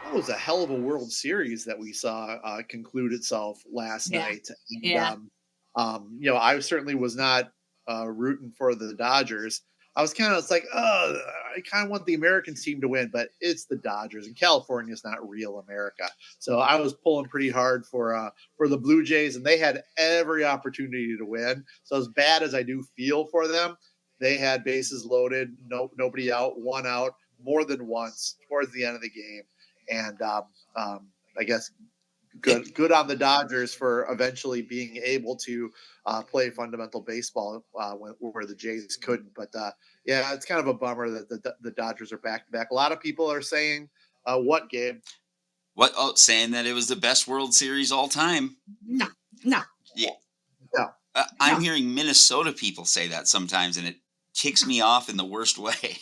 that was a hell of a World Series that we saw conclude itself last Yeah. night. And Yeah. I certainly was not rooting for the Dodgers. I was kind of it's like, oh, I kind of want the American team to win, but it's the Dodgers, and California is not real America. So I was pulling pretty hard for the Blue Jays, and they had every opportunity to win. So as bad as I do feel for them, they had bases loaded, nobody out, one out more than once towards the end of the game, and I guess Yeah, good on the Dodgers for eventually being able to play fundamental baseball where the Jays couldn't. But yeah, it's kind of a bummer that the Dodgers are back to back. A lot of people are saying, "What game?" what? Oh, saying that it was the best World Series all time. No, no, Yeah, No, I'm no. hearing Minnesota people say that sometimes, and it kicks me off in the worst way.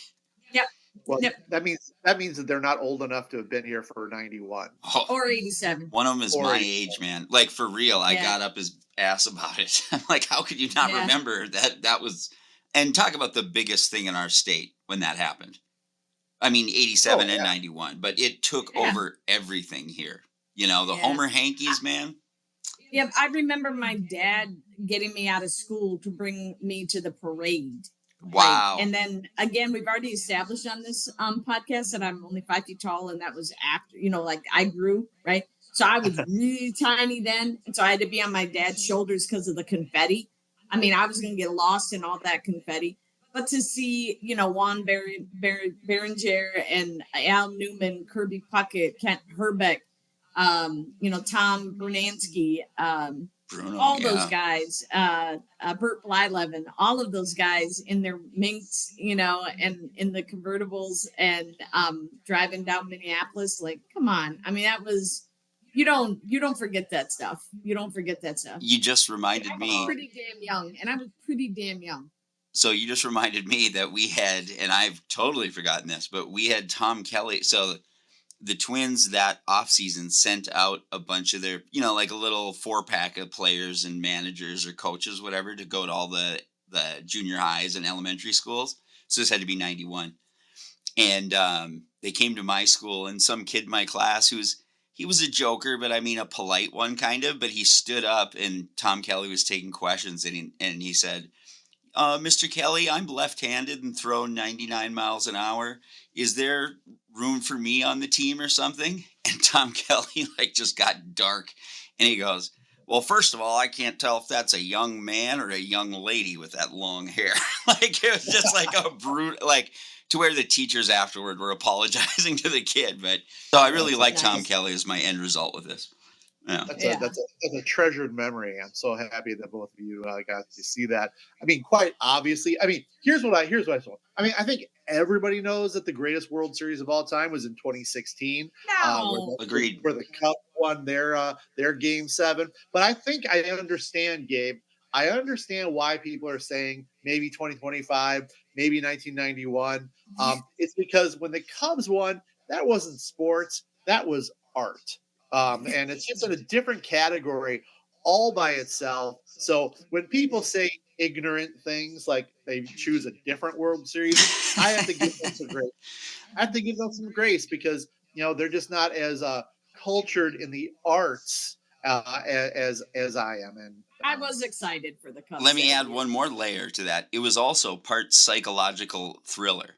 Yep. well, Yep. that means that they're not old enough to have been here for '91. Oh, Or 87. one of them is Or my age, man. Like for real, I Yeah. got up his ass about it. I'm like, how could you not Yeah. remember that? That was, and talk about the biggest thing in our state when that happened. I mean, oh 87 and yeah, 91, but it took Yeah. over everything here. You know, the Yeah. Homer Hankies, man. Yep. I remember my dad getting me out of school to bring me to the parade. Right. Wow. And then again, we've already established on this podcast that I'm only 5 feet tall. And that was after, like I grew, right? So I was really tiny then. And so I had to be on my dad's shoulders because of the confetti. I mean, I was going to get lost in all that confetti. But to see, Juan Berenger and Al Newman, Kirby Puckett, Kent Herbeck, Tom Bernansky, Bruno, all those yeah. guys, Burt Blyleven, all of those guys in their minks, and in the convertibles and driving down Minneapolis. Like, come on. I mean, that was you don't forget that stuff. You don't forget that stuff. You just And reminded I was me. pretty damn young. So you just reminded me that we had, and I've totally forgotten this, but we had Tom Kelly. So the Twins that offseason sent out a bunch of their, like a little 4-pack of players and managers or coaches, whatever, to go to all the junior highs and elementary schools. So this had to be 91. And they came to my school, and some kid in my class he was a joker, but I mean a polite one kind of, but he stood up and Tom Kelly was taking questions, and he said, Mr. Kelly, I'm left-handed and throw 99 miles an hour. Is there room for me on the team or something? And Tom Kelly just got dark, and he goes, well, first of all, I can't tell if that's a young man or a young lady with that long hair. It was just like a brute, to where the teachers afterward were apologizing to the kid. But so I really that's like Tom Nice. Kelly as my end result with this. Yeah. That's a Yeah. that's a treasured memory. I'm so happy that both of you got to see that. I mean, quite obviously. I mean, here's what I saw. I mean, I think everybody knows that the greatest World Series of all time was in 2016, No. Agreed. where the Cubs won their Game 7. But I think I understand, Gabe. I understand why people are saying maybe 2025, maybe 1991. It's because when the Cubs won, that wasn't sports, that was art. And it's just in a different category all by itself. So when people say ignorant things like they choose a different World Series, I have to give them some grace. I have to give them some grace because they're just not as cultured in the arts as I am. And I was excited for the Cubs. Let me that add year. one more layer to that. It was also part psychological thriller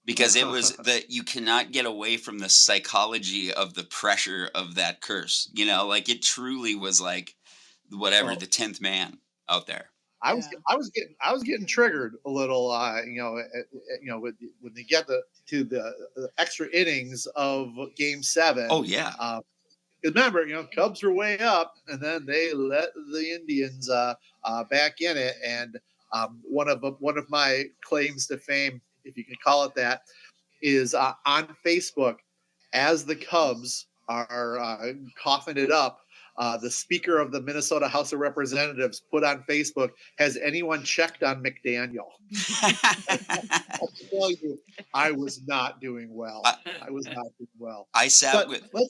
because it was that you cannot get away from the psychology of the pressure of that curse. It truly was like whatever well, the 10th man out there. Yeah. I was getting triggered a little, when they get the extra innings of Game 7. Oh yeah. Remember, Cubs were way up, and then they let the Indians back in it. And one of my claims to fame, if you can call it that, is on Facebook as the Cubs are coughing it up. The Speaker of the Minnesota House of Representatives put on Facebook, "Has anyone checked on McDaniel?" I'll tell you, I was not doing well. I, I was not doing well. I sat But with let's